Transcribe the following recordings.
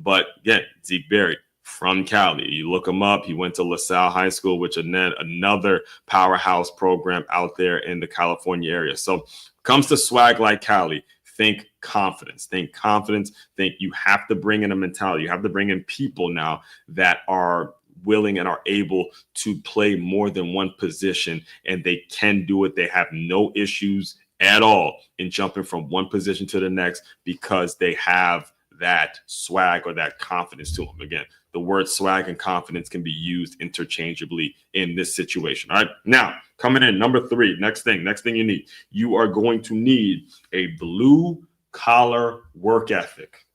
But again, Zeke Berry from Cali. You look him up. He went to LaSalle High School, which is another powerhouse program out there in the California area. So comes to swag like Cali, think confidence. Think confidence. Think you have to bring in a mentality. You have to bring in people now that are willing and are able to play more than one position, and they can do it. They have no issues at all in jumping from one position to the next because they have that swag or that confidence to them. Again, the word swag and confidence can be used interchangeably in this situation. All right. Now, coming in, number 3, next thing you need. You are going to need a blue collar work ethic,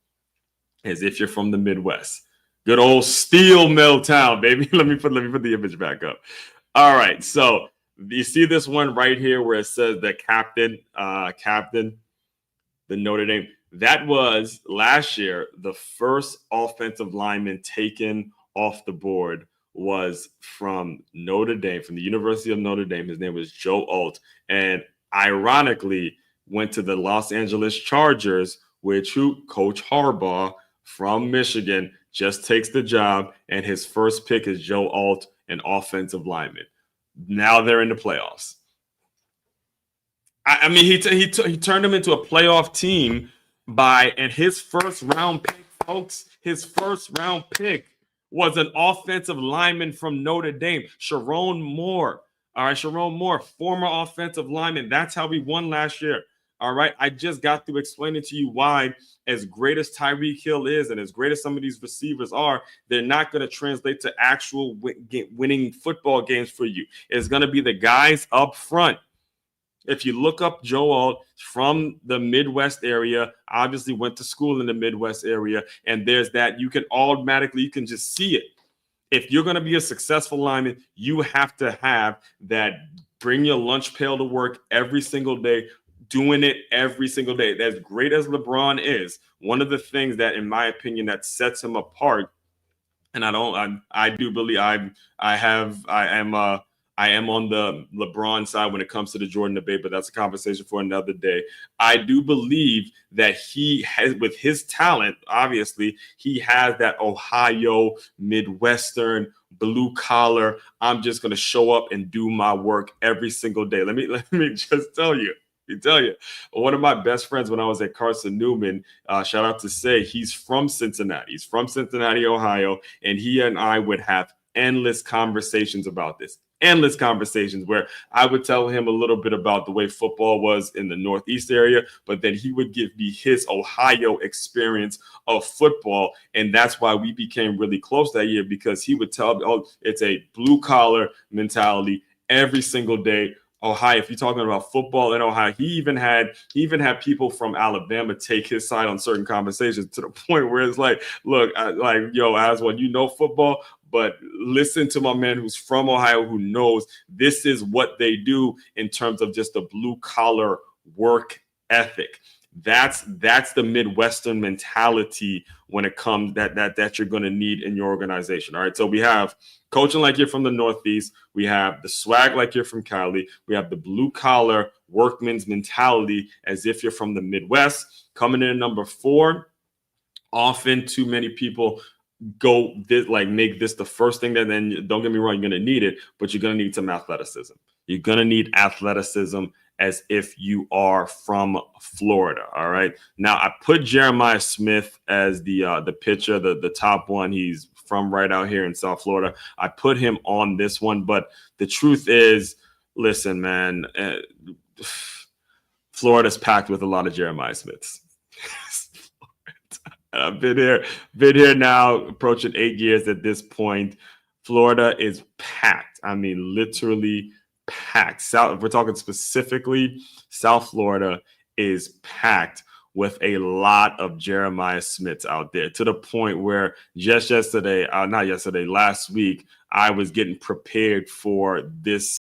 as if you're from the Midwest. Good old steel mill town, baby. Let me put the image back up. All right. So you see this one right here where it says the captain, the Notre Dame. That was last year, the first offensive lineman taken off the board was from Notre Dame, from the University of Notre Dame. His name was Joe Alt, and ironically went to the Los Angeles Chargers, which Coach Harbaugh from Michigan just takes the job, and his first pick is Joe Alt, an offensive lineman. Now they're in the playoffs. I mean, he turned them into a playoff team and his first round pick, folks, his first round pick was an offensive lineman from Notre Dame, Sharon Moore. All right, Sharon Moore, former offensive lineman. That's how we won last year. All right, I just got through explaining to you why, as great as Tyreek Hill is and as great as some of these receivers are, they're not going to translate to actual winning football games for you. It's going to be the guys up front. If you look up Joe Alt from the Midwest area, obviously went to school in the Midwest area, and there's that. You can just see it. If you're going to be a successful lineman, you have to have that bring your lunch pail to work every single day, doing it every single day. As great as LeBron is, one of the things that, in my opinion, that sets him apart, and I do believe I am on the LeBron side when it comes to the Jordan debate, but that's a conversation for another day. I do believe that he has, with his talent, obviously, he has that Ohio, Midwestern, blue collar. I'm just going to show up and do my work every single day. Let me just tell you. One of my best friends when I was at Carson Newman, shout out to Say, he's from Cincinnati. He's from Cincinnati, Ohio, and he and I would have endless conversations about this. Endless conversations where I would tell him a little bit about the way football was in the Northeast area, but then he would give me his Ohio experience of football. And that's why we became really close that year, because he would tell me, oh, it's a blue collar mentality every single day. Ohio, if you're talking about football in Ohio, he even had people from Alabama take his side on certain conversations, to the point where it's like, look, Aswan, you know football, but listen to my man who's from Ohio, who knows this is what they do in terms of just the blue collar work ethic. That's the Midwestern mentality when it comes that you're going to need in your organization. All right. So we have coaching like you're from the Northeast. We have the swag like you're from Cali. We have the blue collar workman's mentality as if you're from the Midwest. Coming in at number 4, often too many people make this the first thing, that then, don't get me wrong, you're going to need it, but you're going to need some athleticism. You're going to need athleticism as if you are from Florida. All right. Now, I put Jeremiah Smith as the pitcher, the top one. He's from right out here in South Florida. I put him on this one, but the truth is, listen, man, Florida's packed with a lot of Jeremiah Smiths. I've been here now approaching 8 years at this point. Florida is packed. I mean, literally packed. If we're talking specifically, South Florida is packed with a lot of Jeremiah Smiths out there, to the point where last week, I was getting prepared for this